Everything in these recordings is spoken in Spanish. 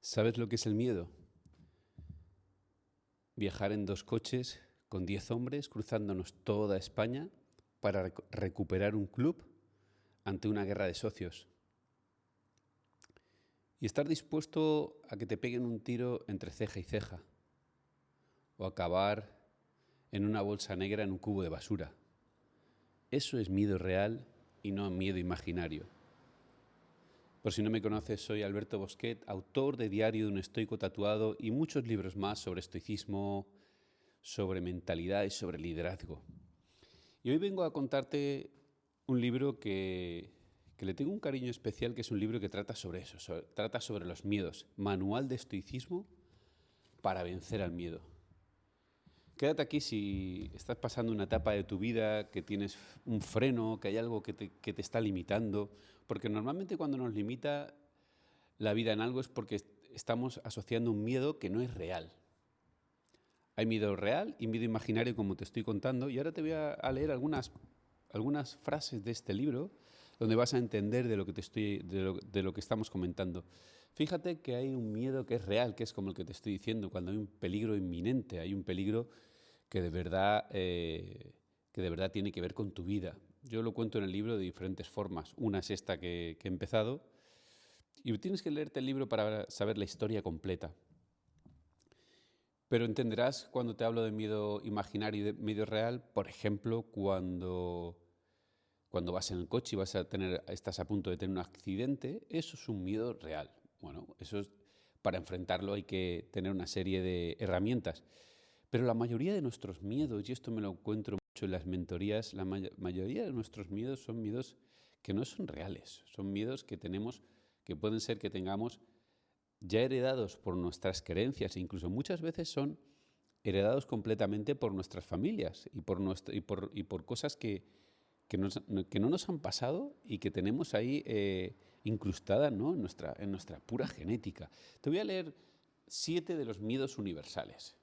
¿Sabes lo que es el miedo? Viajar en 2 coches con 10 hombres cruzándonos toda España para recuperar un club ante una guerra de socios. Y estar dispuesto a que te peguen un tiro entre ceja y ceja. O acabar en una bolsa negra en un cubo de basura. Eso es miedo real y no miedo imaginario. Por si no me conoces, soy Alberto Bosquet, autor de Diario de un estoico tatuado y muchos libros más sobre estoicismo, sobre mentalidad y sobre liderazgo. Y hoy vengo a contarte un libro que le tengo un cariño especial, que es un libro que trata sobre eso, trata sobre los miedos. Manual de estoicismo para vencer al miedo. Quédate aquí si estás pasando una etapa de tu vida, que tienes un freno, que hay algo que te está limitando, porque normalmente cuando nos limita la vida en algo es porque estamos asociando un miedo que no es real. Hay miedo real y miedo imaginario, como te estoy contando, y ahora te voy a leer algunas frases de este libro donde vas a entender de lo que estamos comentando. Fíjate que hay un miedo que es real, que es como el que te estoy diciendo, cuando hay un peligro inminente, hay un peligro que de verdad tiene que ver con tu vida. Yo lo cuento en el libro de diferentes formas. Una es esta que he empezado, y tienes que leerte el libro para saber la historia completa. Pero entenderás cuando te hablo de miedo imaginario y de miedo real, por ejemplo, cuando vas en el coche y estás a punto de tener un accidente, eso es un miedo real. Bueno, para enfrentarlo hay que tener una serie de herramientas. Pero la mayoría de nuestros miedos, y esto me lo encuentro mucho en las mentorías, la mayoría de nuestros miedos son miedos que no son reales, son miedos que tenemos, que pueden ser que tengamos ya heredados por nuestras creencias, e incluso muchas veces son heredados completamente por nuestras familias y por cosas que no nos han pasado y que tenemos ahí incrustadas, ¿no?, en nuestra pura genética. Te voy a leer 7 de los miedos universales.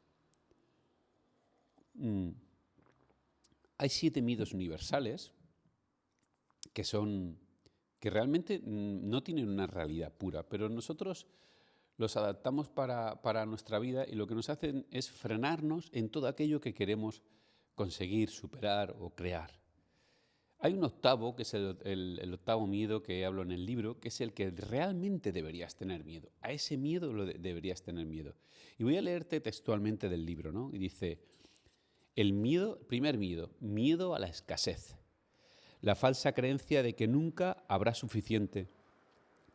Hay 7 miedos universales que realmente no tienen una realidad pura, pero nosotros los adaptamos para nuestra vida, y lo que nos hacen es frenarnos en todo aquello que queremos conseguir, superar o crear. Hay un octavo, que es el octavo miedo que hablo en el libro, que es el que realmente deberías tener miedo. A ese miedo deberías tener miedo. Y voy a leerte textualmente del libro, ¿no? Y dice: primer miedo, miedo a la escasez. La falsa creencia de que nunca habrá suficiente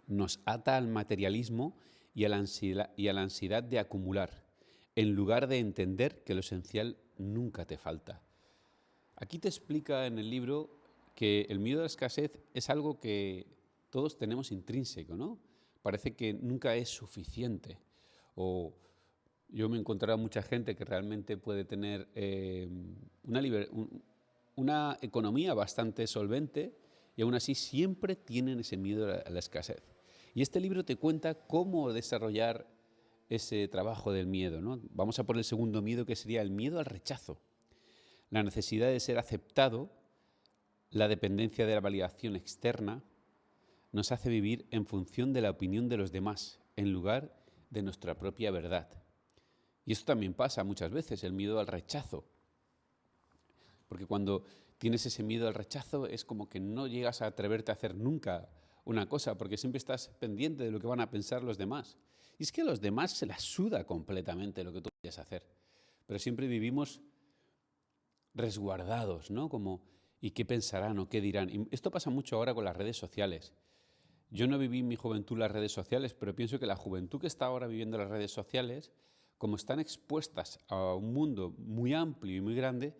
nos ata al materialismo y a la ansiedad de acumular, en lugar de entender que lo esencial nunca te falta. Aquí te explica en el libro que el miedo a la escasez es algo que todos tenemos intrínseco, ¿no? Parece que nunca es suficiente. O yo me he encontrado mucha gente que realmente puede tener una economía bastante solvente, y aún así siempre tienen ese miedo a la escasez. Y este libro te cuenta cómo desarrollar ese trabajo del miedo, ¿no? Vamos a por el segundo miedo, que sería el miedo al rechazo. La necesidad de ser aceptado, la dependencia de la validación externa, nos hace vivir en función de la opinión de los demás, en lugar de nuestra propia verdad. Y esto también pasa muchas veces, el miedo al rechazo. Porque cuando tienes ese miedo al rechazo es como que no llegas a atreverte a hacer nunca una cosa, porque siempre estás pendiente de lo que van a pensar los demás. Y es que a los demás se las suda completamente lo que tú vayas a hacer. Pero siempre vivimos resguardados, ¿no? Como, ¿y qué pensarán o qué dirán? Y esto pasa mucho ahora con las redes sociales. Yo no viví en mi juventud las redes sociales, pero pienso que la juventud que está ahora viviendo las redes sociales, como están expuestas a un mundo muy amplio y muy grande,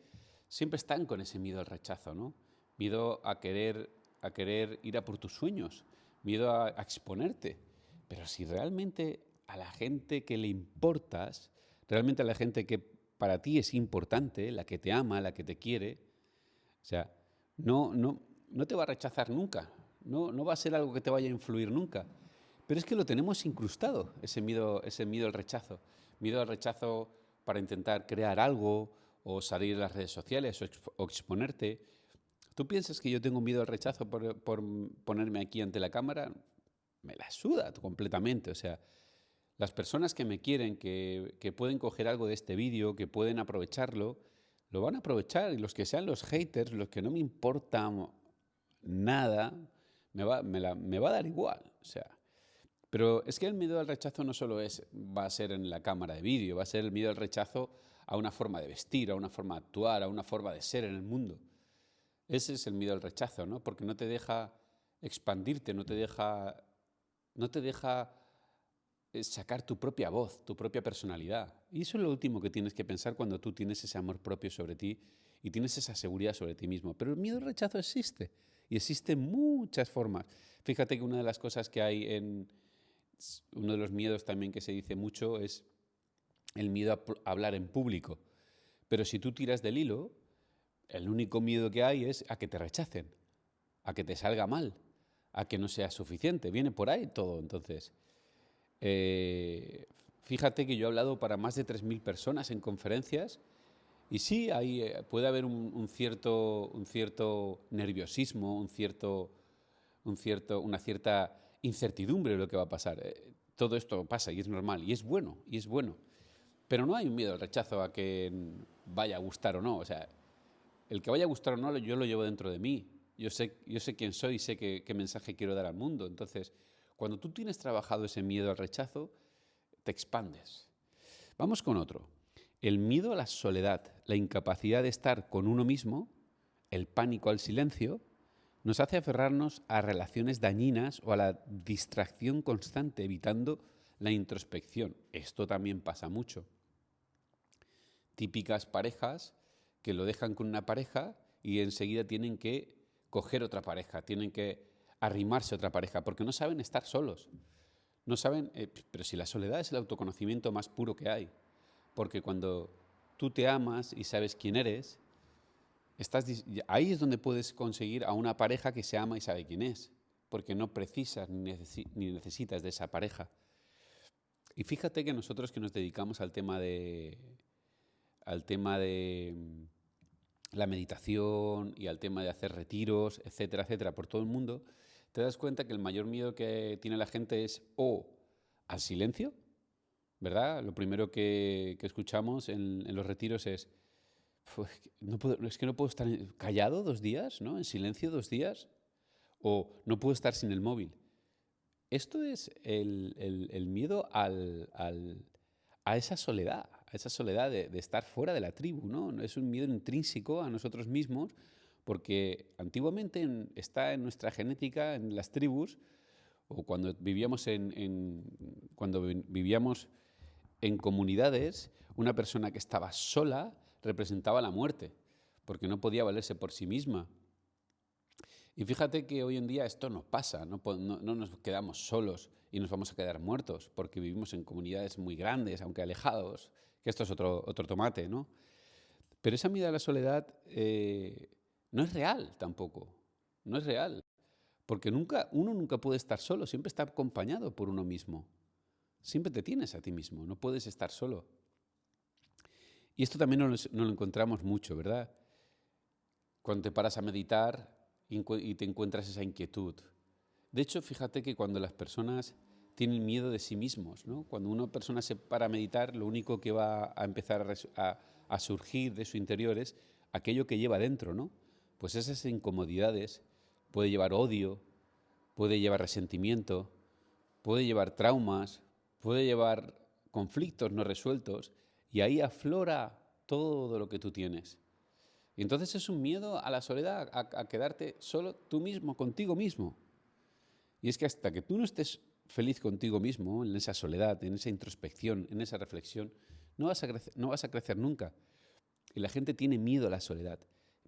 siempre están con ese miedo al rechazo, ¿no? Miedo a querer ir a por tus sueños, miedo a exponerte. Pero si realmente a la gente que le importas, realmente a la gente que para ti es importante, la que te ama, la que te quiere, o sea, no te va a rechazar nunca, no va a ser algo que te vaya a influir nunca. Pero es que lo tenemos incrustado, ese miedo al rechazo. Miedo al rechazo para intentar crear algo, o salir en las redes sociales, o exponerte. ¿Tú piensas que yo tengo miedo al rechazo por ponerme aquí ante la cámara? Me la suda completamente. O sea, Las personas que me quieren, que pueden coger algo de este vídeo, que pueden aprovecharlo, lo van a aprovechar. Y los que sean los haters, los que no me importan nada, me va a dar igual. O sea, pero es que el miedo al rechazo no solo va a ser en la cámara de vídeo, va a ser el miedo al rechazo a una forma de vestir, a una forma de actuar, a una forma de ser en el mundo. Ese es el miedo al rechazo, ¿no? Porque no te deja expandirte, no te deja sacar tu propia voz, tu propia personalidad. Y eso es lo último que tienes que pensar cuando tú tienes ese amor propio sobre ti y tienes esa seguridad sobre ti mismo. Pero el miedo al rechazo existe y existe en muchas formas. Fíjate que una de las cosas que hay uno de los miedos también que se dice mucho es el miedo a hablar en público. Pero si tú tiras del hilo, el único miedo que hay es a que te rechacen, a que te salga mal, a que no sea suficiente. Viene por ahí todo, entonces. Fíjate que yo he hablado para más de 3.000 personas en conferencias y sí, puede haber un cierto nerviosismo, una cierta incertidumbre de lo que va a pasar. Todo esto pasa y es normal y es bueno, Pero no hay un miedo al rechazo a que vaya a gustar o no. O sea, el que vaya a gustar o no, yo lo llevo dentro de mí. Yo sé quién soy y sé qué mensaje quiero dar al mundo. Entonces, cuando tú tienes trabajado ese miedo al rechazo, te expandes. Vamos con otro. El miedo a la soledad, la incapacidad de estar con uno mismo, el pánico al silencio, nos hace aferrarnos a relaciones dañinas o a la distracción constante, evitando la introspección. Esto también pasa mucho. Típicas parejas que lo dejan con una pareja y enseguida tienen que coger otra pareja, tienen que arrimarse a otra pareja, porque no saben estar solos. No saben, pero si la soledad es el autoconocimiento más puro que hay, porque cuando tú te amas y sabes quién eres, ahí es donde puedes conseguir a una pareja que se ama y sabe quién es, porque no precisas ni necesitas de esa pareja. Y fíjate que nosotros que nos dedicamos al tema de la meditación y al tema de hacer retiros, etcétera, etcétera, por todo el mundo, te das cuenta que el mayor miedo que tiene la gente es al silencio, ¿verdad? Lo primero que escuchamos en los retiros es, es que no puedo estar callado 2 días, ¿no? En silencio 2 días, o no puedo estar sin el móvil. Esto es el miedo a esa soledad de estar fuera de la tribu, ¿no? Es un miedo intrínseco a nosotros mismos, porque antiguamente está en nuestra genética, en las tribus, o cuando vivíamos en comunidades, una persona que estaba sola representaba la muerte, porque no podía valerse por sí misma. Y fíjate que hoy en día esto no pasa, no nos quedamos solos y nos vamos a quedar muertos, porque vivimos en comunidades muy grandes, aunque alejados, que esto es otro tomate, ¿no? Pero esa miedo a la soledad no es real tampoco, no es real, porque uno nunca puede estar solo, siempre está acompañado por uno mismo. Siempre te tienes a ti mismo, no puedes estar solo. Y esto también no lo encontramos mucho, ¿verdad? Cuando te paras a meditar y te encuentras esa inquietud. De hecho, fíjate que cuando las personas tienen miedo de sí mismos, ¿no? Cuando una persona se para a meditar, lo único que va a empezar a surgir de su interior es aquello que lleva dentro, ¿no? Pues esas incomodidades puede llevar odio, puede llevar resentimiento, puede llevar traumas, puede llevar conflictos no resueltos, y ahí aflora todo lo que tú tienes. Y entonces es un miedo a la soledad, a quedarte solo tú mismo, contigo mismo. Y es que hasta que tú no estés feliz contigo mismo, en esa soledad, en esa introspección, en esa reflexión, no vas a crecer nunca. Y la gente tiene miedo a la soledad.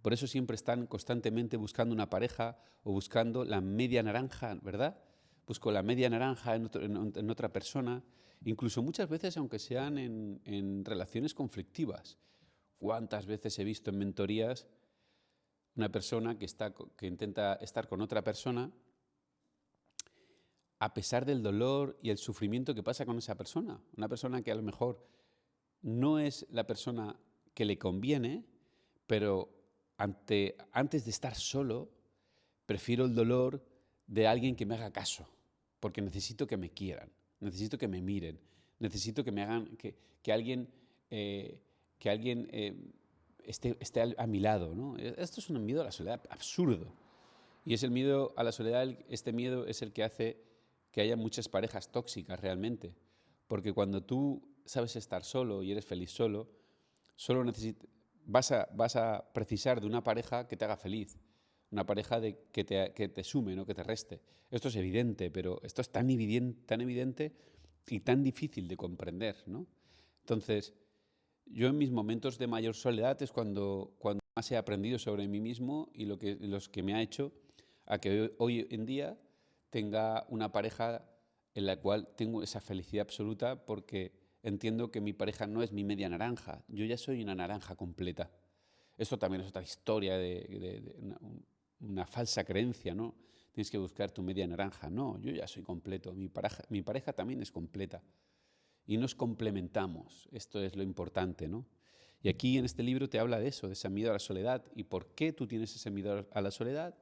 Por eso siempre están constantemente buscando una pareja o buscando la media naranja, ¿verdad? Busco la media naranja en otra persona, incluso muchas veces aunque sean en relaciones conflictivas. ¿Cuántas veces he visto en mentorías una persona que intenta estar con otra persona a pesar del dolor y el sufrimiento que pasa con esa persona? Una persona que a lo mejor no es la persona que le conviene, pero antes de estar solo, prefiero el dolor de alguien que me haga caso, porque necesito que me quieran, necesito que me miren, Necesito que me hagan, que alguien, esté a mi lado, ¿no? Esto es un miedo a la soledad absurdo. Y es el miedo a la soledad, este miedo es el que hace que haya muchas parejas tóxicas realmente. Porque cuando tú sabes estar solo y eres feliz solo, vas a precisar de una pareja que te haga feliz, una pareja que te sume, ¿no? Que te reste. Esto es evidente, pero esto es tan evidente y tan difícil de comprender, ¿no? Entonces, yo en mis momentos de mayor soledad es cuando más he aprendido sobre mí mismo y los que me ha hecho a que hoy en día tenga una pareja en la cual tengo esa felicidad absoluta, porque entiendo que mi pareja no es mi media naranja, yo ya soy una naranja completa. Eso también es otra historia de una falsa creencia, ¿no? Tienes que buscar tu media naranja. No, yo ya soy completo, mi pareja también es completa. Y nos complementamos, esto es lo importante, ¿no? Y aquí en este libro te habla de eso, de ese miedo a la soledad y por qué tú tienes ese miedo a la soledad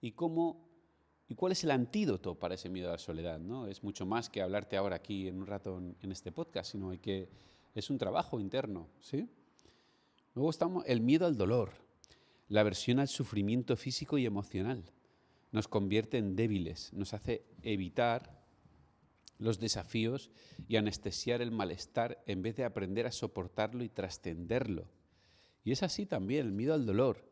y cuál es el antídoto para ese miedo a la soledad, ¿no? Es mucho más que hablarte ahora aquí en un rato en este podcast, sino es un trabajo interno, ¿sí? Luego estamos el miedo al dolor, la aversión al sufrimiento físico y emocional. Nos convierte en débiles, nos hace evitar los desafíos y anestesiar el malestar en vez de aprender a soportarlo y trascenderlo. Y es así también el miedo al dolor.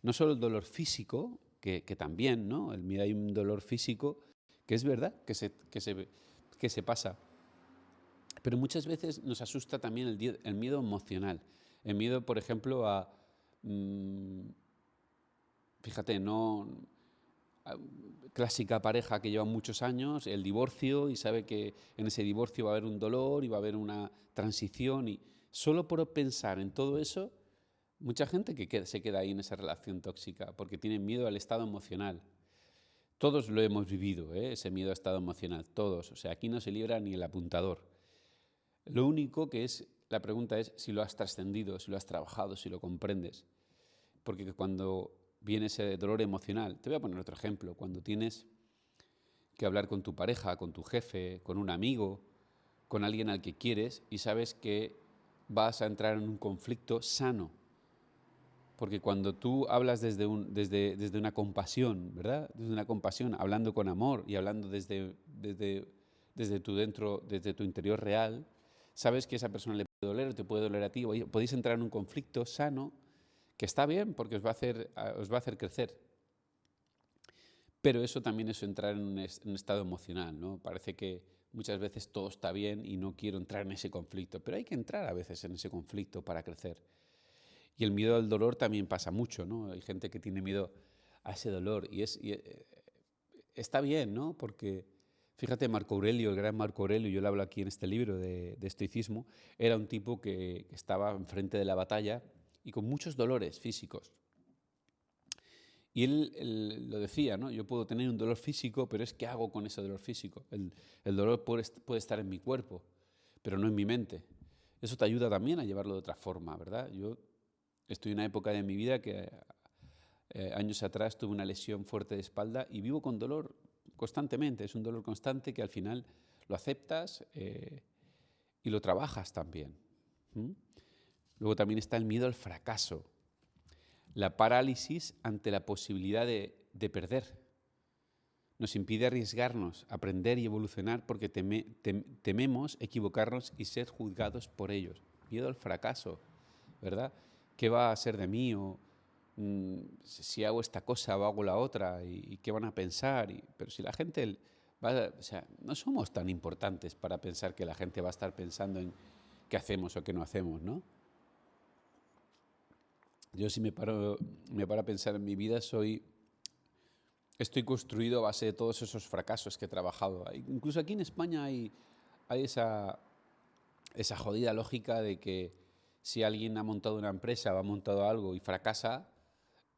No solo el dolor físico, que también, ¿no? Hay un dolor físico que es verdad, que se pasa. Pero muchas veces nos asusta también el miedo emocional. El miedo, por ejemplo, fíjate, clásica pareja que lleva muchos años, el divorcio, y sabe que en ese divorcio va a haber un dolor y va a haber una transición, y solo por pensar en todo eso, mucha gente se queda ahí en esa relación tóxica porque tiene miedo al estado emocional. Todos lo hemos vivido, ese miedo al estado emocional, todos. O sea, aquí no se libra ni el apuntador. Lo único la pregunta es si lo has trascendido, si lo has trabajado, si lo comprendes. Porque cuando viene ese dolor emocional, te voy a poner otro ejemplo, cuando tienes que hablar con tu pareja, con tu jefe, con un amigo, con alguien al que quieres y sabes que vas a entrar en un conflicto sano. Porque cuando tú hablas desde una compasión, ¿verdad? Desde una compasión, hablando con amor y hablando desde tu interior real, sabes que a esa persona le puede doler, te puede doler a ti, podéis entrar en un conflicto sano que está bien porque os va a hacer crecer. Pero eso también es entrar en un estado emocional, ¿no? Parece que muchas veces todo está bien y no quiero entrar en ese conflicto, pero hay que entrar a veces en ese conflicto para crecer. Y el miedo al dolor también pasa mucho, ¿no? Hay gente que tiene miedo a ese dolor está bien, ¿no? Porque fíjate, Marco Aurelio, el gran Marco Aurelio, yo lo hablo aquí en este libro de estoicismo, era un tipo que estaba enfrente de la batalla y con muchos dolores físicos. Y él lo decía, ¿no? Yo puedo tener un dolor físico, pero ¿qué hago con ese dolor físico? El dolor puede estar en mi cuerpo, pero no en mi mente. Eso te ayuda también a llevarlo de otra forma, ¿verdad? Yo estoy en una época de mi vida que años atrás tuve una lesión fuerte de espalda y vivo con dolor constantemente. Es un dolor constante que al final lo aceptas y lo trabajas también. Luego también está el miedo al fracaso, la parálisis ante la posibilidad de perder. Nos impide arriesgarnos, aprender y evolucionar porque tememos equivocarnos y ser juzgados por ellos. Miedo al fracaso, ¿verdad? ¿Qué va a ser de mí? O si hago esta cosa o hago la otra, y qué van a pensar. Pero si la gente o sea, no somos tan importantes para pensar que la gente va a estar pensando en qué hacemos o qué no hacemos, ¿no? Yo si me paro a pensar en mi vida, estoy construido a base de todos esos fracasos que he trabajado. Incluso aquí en España hay esa jodida lógica de que si alguien ha montado una empresa o ha montado algo y fracasa,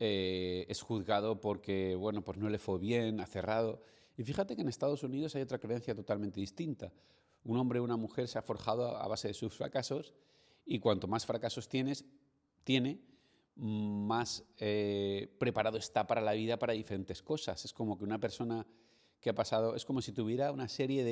es juzgado porque, bueno, pues no le fue bien, ha cerrado. Y fíjate que en Estados Unidos hay otra creencia totalmente distinta. Un hombre o una mujer se ha forjado a base de sus fracasos, y cuanto más fracasos tiene, más preparado está para la vida, para diferentes cosas. Es como que una persona que ha pasado, es como si tuviera una serie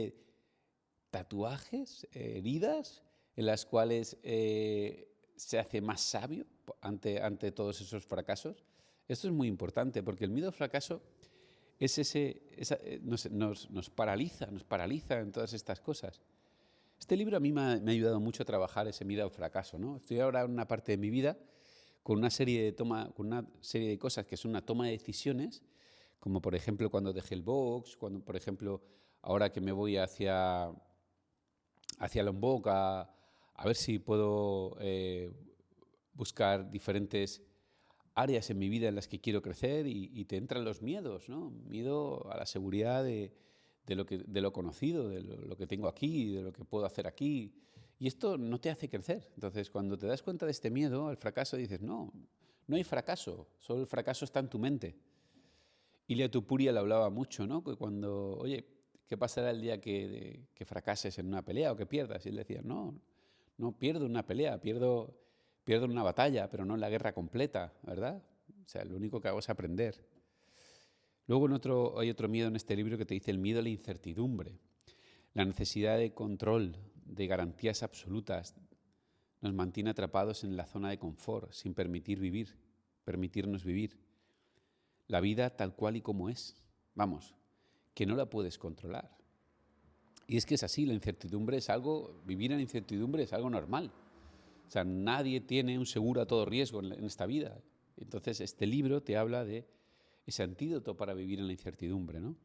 tatuajes, heridas, en las cuales se hace más sabio ante todos esos fracasos. Esto es muy importante porque el miedo al fracaso es nos paraliza en todas estas cosas. Este libro a mí me ha ayudado mucho a trabajar ese miedo al fracaso, ¿no? Estoy ahora en una parte de mi vida con una serie de cosas que son una toma de decisiones, como por ejemplo cuando dejé el box, cuando por ejemplo ahora que me voy hacia Lombok a ver si puedo buscar diferentes áreas en mi vida en las que quiero crecer y te entran los miedos, ¿no? Miedo a la seguridad de lo conocido, de lo que tengo aquí, de lo que puedo hacer aquí. Y esto no te hace crecer. Entonces, cuando te das cuenta de este miedo al fracaso, dices, no hay fracaso, solo el fracaso está en tu mente. Ilia Tupuria le hablaba mucho, ¿no? Que cuando, oye, ¿qué pasará el día que fracases en una pelea o que pierdas? Y él decía, no pierdo una pelea, pierdo una batalla, pero no la guerra completa, ¿verdad? O sea, lo único que hago es aprender. Luego hay otro miedo en este libro que te dice el miedo a la incertidumbre, la necesidad de control, de garantías absolutas, nos mantiene atrapados en la zona de confort, sin permitirnos vivir la vida tal cual y como es. Vamos, que no la puedes controlar. Y es que es así, vivir en incertidumbre es algo normal. O sea, nadie tiene un seguro a todo riesgo en esta vida. Entonces, este libro te habla de ese antídoto para vivir en la incertidumbre, ¿no?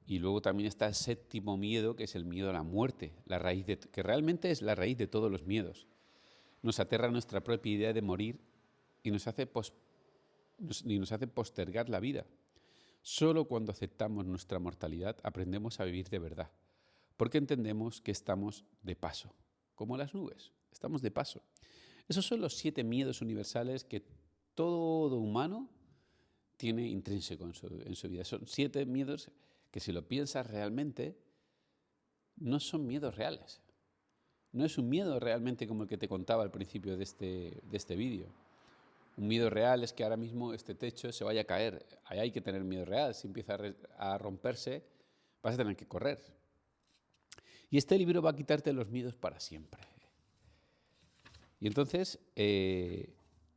Y luego también está el séptimo miedo, que es el miedo a la muerte, que realmente es la raíz de todos los miedos. Nos aterra nuestra propia idea de morir y nos hace postergar la vida. Solo cuando aceptamos nuestra mortalidad aprendemos a vivir de verdad, porque entendemos que estamos de paso, como las nubes, estamos de paso. Esos son los 7 miedos universales que todo humano tiene intrínseco en su vida. Son 7 miedos que, si lo piensas realmente, no son miedos reales. No es un miedo realmente como el que te contaba al principio de este vídeo. Un miedo real es que ahora mismo este techo se vaya a caer. Ahí hay que tener miedo real. Si empieza a romperse, vas a tener que correr. Y este libro va a quitarte los miedos para siempre. Y entonces,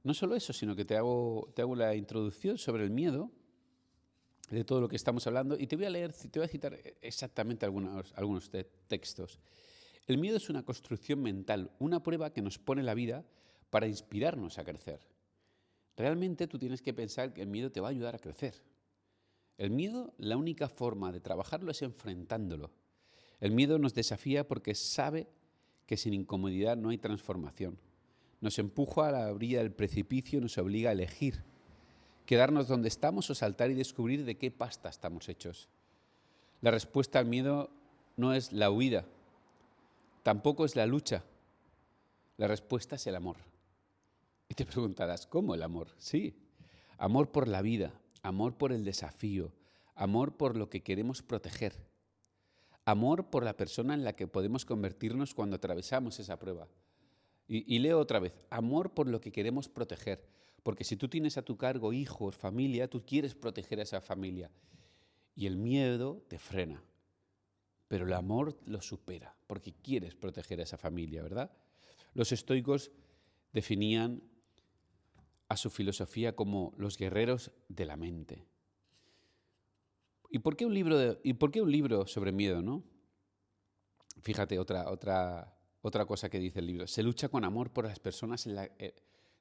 no solo eso, sino que te hago la introducción sobre el miedo, de todo lo que estamos hablando, y te voy a citar exactamente algunos textos. El miedo es una construcción mental, una prueba que nos pone la vida para inspirarnos a crecer. Realmente tú tienes que pensar que el miedo te va a ayudar a crecer. El miedo, la única forma de trabajarlo es enfrentándolo. El miedo nos desafía porque sabe que sin incomodidad no hay transformación. Nos empuja a la orilla del precipicio y nos obliga a elegir. Quedarnos donde estamos o saltar y descubrir de qué pasta estamos hechos. La respuesta al miedo no es la huida, tampoco es la lucha. La respuesta es el amor. Y te preguntarás, ¿cómo el amor? Sí, amor por la vida, amor por el desafío, amor por lo que queremos proteger, amor por la persona en la que podemos convertirnos cuando atravesamos esa prueba. Y leo otra vez, amor por lo que queremos proteger, porque si tú tienes a tu cargo hijos, familia, tú quieres proteger a esa familia. Y el miedo te frena, pero el amor lo supera, porque quieres proteger a esa familia, ¿verdad? Los estoicos definían a su filosofía como los guerreros de la mente. ¿Y por qué un libro sobre miedo, no? Fíjate, otra cosa que dice el libro. Se lucha con amor por las personas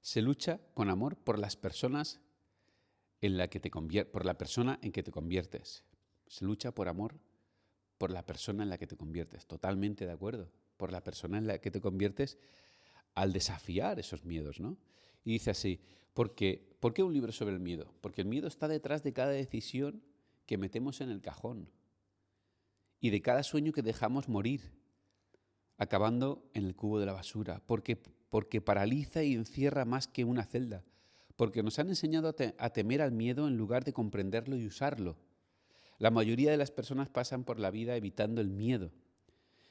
se lucha con amor por las personas por la persona en que te conviertes. Se lucha por amor por la persona en la que te conviertes. Totalmente de acuerdo. Por la persona en la que te conviertes al desafiar esos miedos, ¿no? Y dice así, ¿por qué un libro sobre el miedo? Porque el miedo está detrás de cada decisión que metemos en el cajón y de cada sueño que dejamos morir, acabando en el cubo de la basura, porque paraliza y encierra más que una celda, porque nos han enseñado a temer al miedo en lugar de comprenderlo y usarlo. La mayoría de las personas pasan por la vida evitando el miedo.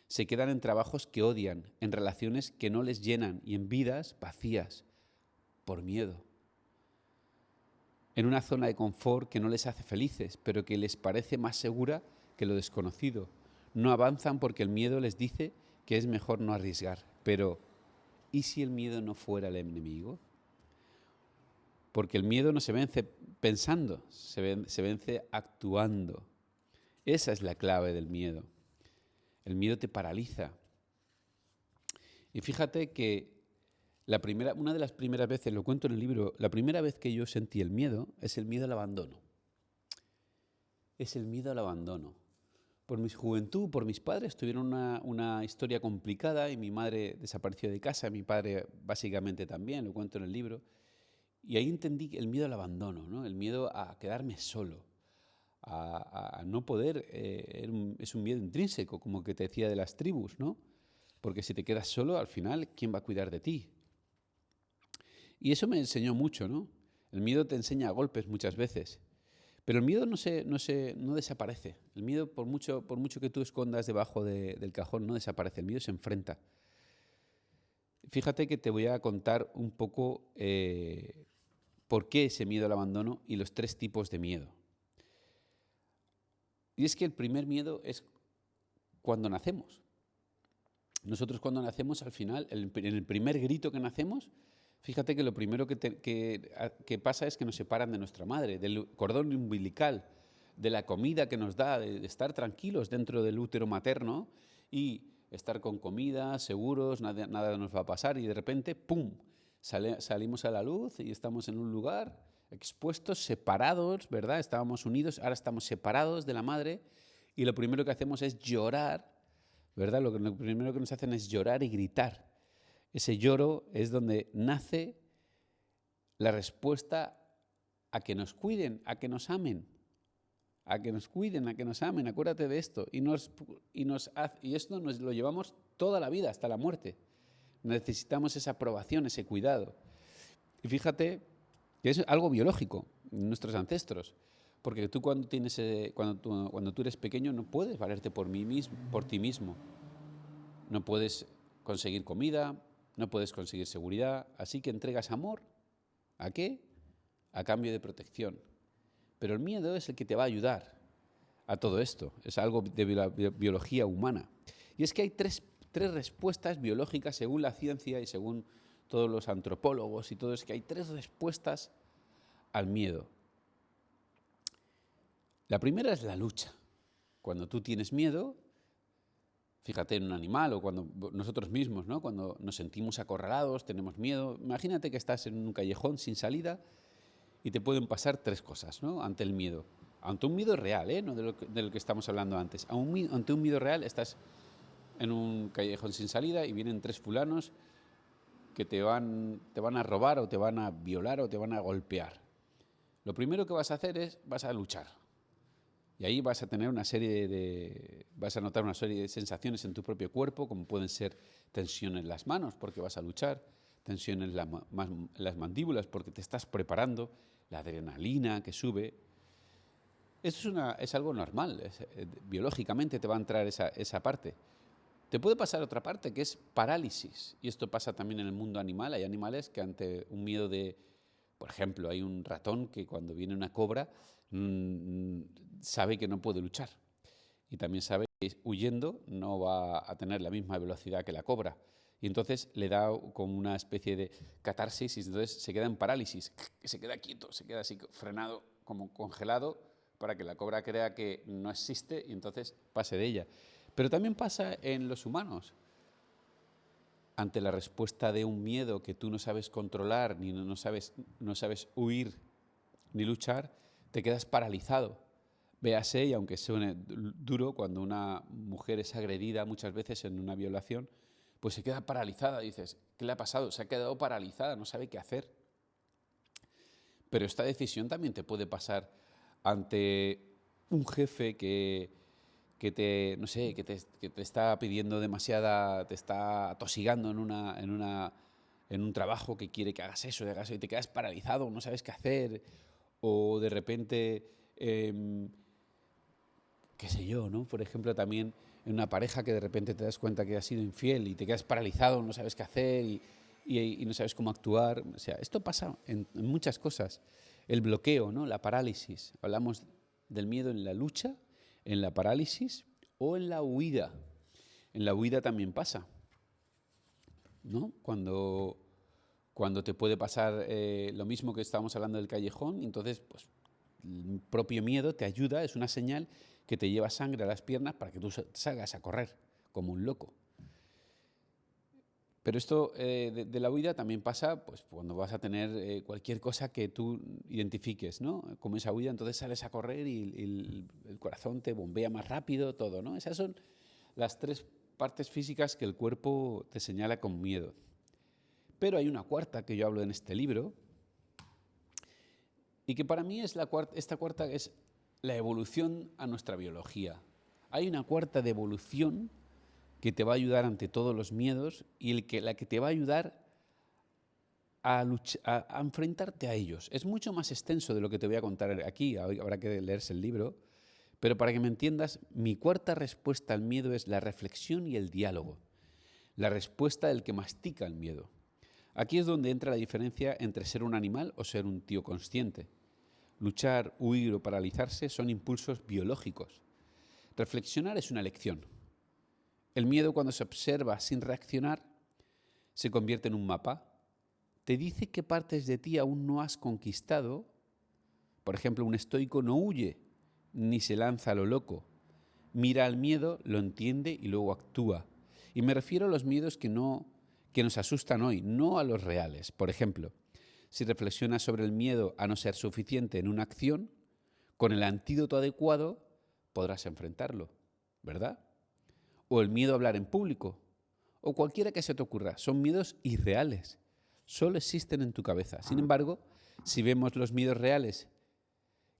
Se quedan en trabajos que odian, en relaciones que no les llenan y en vidas vacías por miedo. En una zona de confort que no les hace felices, pero que les parece más segura que lo desconocido. no avanzan porque el miedo les dice que es mejor no arriesgar. Pero, ¿y si el miedo no fuera el enemigo? Porque el miedo no se vence pensando, se vence actuando. Esa es la clave del miedo. El miedo te paraliza. Y fíjate que una de las primeras veces, lo cuento en el libro, la primera vez que yo sentí el miedo es el miedo al abandono. Es el miedo al abandono. Por mi juventud, por mis padres, tuvieron una historia complicada y mi madre desapareció de casa, mi padre básicamente también, lo cuento en el libro. Y ahí entendí el miedo al abandono, ¿no? El miedo a quedarme solo, a no poder, es un miedo intrínseco, como que te decía de las tribus, ¿no? Porque si te quedas solo, al final, ¿quién va a cuidar de ti? Y eso me enseñó mucho, ¿no? El miedo te enseña a golpes muchas veces. Pero el miedo no desaparece. El miedo, por mucho que tú escondas debajo del cajón, no desaparece. El miedo se enfrenta. Fíjate que te voy a contar un poco por qué ese miedo al abandono y los 3 tipos de miedo. Y es que el primer miedo es cuando nacemos. Nosotros cuando nacemos, al final, en el primer grito que nacemos, fíjate que lo primero que pasa es que nos separan de nuestra madre, del cordón umbilical, de la comida que nos da, de estar tranquilos dentro del útero materno y estar con comida, seguros, nada nos va a pasar y de repente, ¡pum!, salimos a la luz y estamos en un lugar expuestos, separados, ¿verdad? Estábamos unidos, ahora estamos separados de la madre y lo primero que hacemos es llorar, ¿verdad? Lo primero que nos hacen es llorar y gritar. Ese lloro es donde nace la respuesta a que nos cuiden, a que nos amen, a que nos cuiden, a que nos amen. Acuérdate de esto. Y esto nos lo llevamos toda la vida, hasta la muerte. Necesitamos esa aprobación, ese cuidado. Y fíjate que es algo biológico en nuestros ancestros. Porque tú cuando tú eres pequeño no puedes valerte por ti mismo. No puedes conseguir comida, no puedes conseguir seguridad, así que entregas amor. ¿A qué? A cambio de protección. Pero el miedo es el que te va a ayudar a todo esto. Es algo de la biología humana. Y es que hay tres respuestas biológicas según la ciencia y según todos los antropólogos y todo, es que hay 3 respuestas al miedo. La primera es la lucha. Cuando tú tienes miedo, fíjate en un animal o cuando nosotros mismos, ¿no? Cuando nos sentimos acorralados, tenemos miedo. Imagínate que estás en un callejón sin salida y te pueden pasar 3 cosas, ¿no? Ante el miedo. Ante un miedo real, no de lo que estamos hablando antes. Ante un miedo real estás en un callejón sin salida y vienen 3 fulanos que te van a robar o te van a violar o te van a golpear. Lo primero que vas a hacer es vas a luchar. Y ahí vas a tener vas a notar una serie de sensaciones en tu propio cuerpo, como pueden ser tensión en las manos, porque vas a luchar, tensión en las mandíbulas, porque te estás preparando, la adrenalina que sube. Eso es algo normal, biológicamente te va a entrar esa parte. Te puede pasar otra parte, que es parálisis, y esto pasa también en el mundo animal. Hay animales que ante un miedo por ejemplo, hay un ratón que cuando viene una cobra sabe que no puede luchar y también sabe que huyendo no va a tener la misma velocidad que la cobra y entonces le da como una especie de catarsis y entonces se queda en parálisis, se queda quieto, se queda así frenado, como congelado, para que la cobra crea que no existe y entonces pase de ella. Pero también pasa en los humanos. Ante la respuesta de un miedo que tú no sabes controlar, ni no sabes huir ni luchar, te quedas paralizado. Véase, y aunque suene duro, cuando una mujer es agredida muchas veces en una violación, pues se queda paralizada. Dices, ¿qué le ha pasado? Se ha quedado paralizada, no sabe qué hacer. Pero esta decisión también te puede pasar ante un jefe que te está pidiendo te está atosigando en un trabajo que quiere que hagas eso y te quedas paralizado, no sabes qué hacer, o de repente, qué sé yo, ¿no? Por ejemplo, también en una pareja que de repente te das cuenta que has sido infiel y te quedas paralizado, no sabes qué hacer y no sabes cómo actuar. O sea, esto pasa en muchas cosas. El bloqueo, ¿no? La parálisis. Hablamos del miedo en la lucha, en la parálisis o en la huida. En la huida también pasa, ¿no? Cuando te puede pasar lo mismo que estábamos hablando del callejón, entonces pues, el propio miedo te ayuda, es una señal que te lleva sangre a las piernas para que tú salgas a correr como un loco. Pero esto de la huida también pasa pues, cuando vas a tener cualquier cosa que tú identifiques, ¿no? Como esa huida, entonces sales a correr y el corazón te bombea más rápido, todo, ¿no? Esas son las tres partes físicas que el cuerpo te señala con miedo. Pero hay una cuarta que yo hablo en este libro y que para mí es esta cuarta es la evolución a nuestra biología. Hay una cuarta de evolución que te va a ayudar ante todos los miedos y la que te va a ayudar a enfrentarte a ellos. Es mucho más extenso de lo que te voy a contar aquí, habrá que leerse el libro, pero para que me entiendas, mi cuarta respuesta al miedo es la reflexión y el diálogo, la respuesta del que mastica el miedo. Aquí es donde entra la diferencia entre ser un animal o ser un tío consciente. Luchar, huir o paralizarse son impulsos biológicos. Reflexionar es una elección. El miedo, cuando se observa sin reaccionar, se convierte en un mapa. Te dice qué partes de ti aún no has conquistado. Por ejemplo, un estoico no huye ni se lanza a lo loco. Mira al miedo, lo entiende y luego actúa. Y me refiero a los miedos que nos asustan hoy, no a los reales. Por ejemplo, si reflexionas sobre el miedo a no ser suficiente en una acción, con el antídoto adecuado podrás enfrentarlo, ¿verdad? O el miedo a hablar en público, o cualquiera que se te ocurra. Son miedos irreales, solo existen en tu cabeza. Sin embargo, si vemos los miedos reales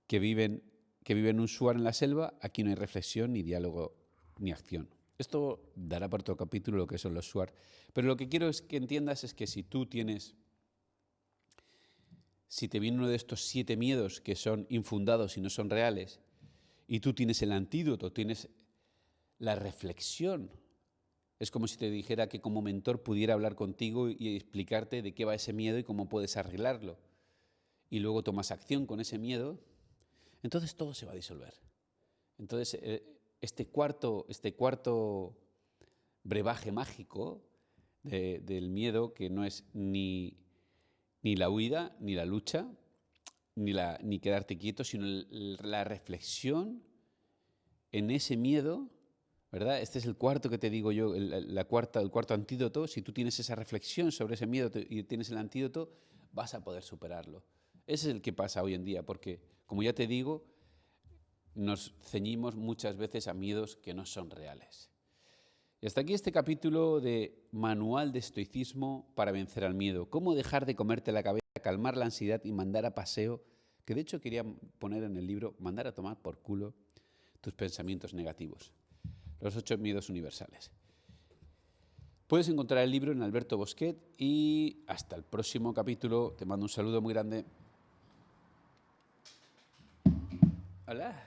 que viven un shuar en la selva, aquí no hay reflexión, ni diálogo, ni acción. Esto dará para otro capítulo lo que son los shuar. Pero lo que quiero es que entiendas es que si te viene uno de estos 7 miedos que son infundados y no son reales, y tú tienes el antídoto, tienes la reflexión. Es como si te dijera que como mentor pudiera hablar contigo y explicarte de qué va ese miedo y cómo puedes arreglarlo. Y luego tomas acción con ese miedo, entonces todo se va a disolver. Entonces este cuarto brebaje mágico del miedo, que no es ni la huida, ni la lucha, ni quedarte quieto, sino la reflexión en ese miedo, ¿verdad? Este es el cuarto que te digo yo, el cuarto antídoto. Si tú tienes esa reflexión sobre ese miedo y tienes el antídoto, vas a poder superarlo. Ese es el que pasa hoy en día, porque, como ya te digo, nos ceñimos muchas veces a miedos que no son reales. Y hasta aquí este capítulo de Manual de Estoicismo para vencer al miedo. Cómo dejar de comerte la cabeza, calmar la ansiedad y mandar a paseo, que de hecho quería poner en el libro, mandar a tomar por culo tus pensamientos negativos. Los 8 miedos universales. Puedes encontrar el libro en Alberto Bosquet y hasta el próximo capítulo. Te mando un saludo muy grande. Hola.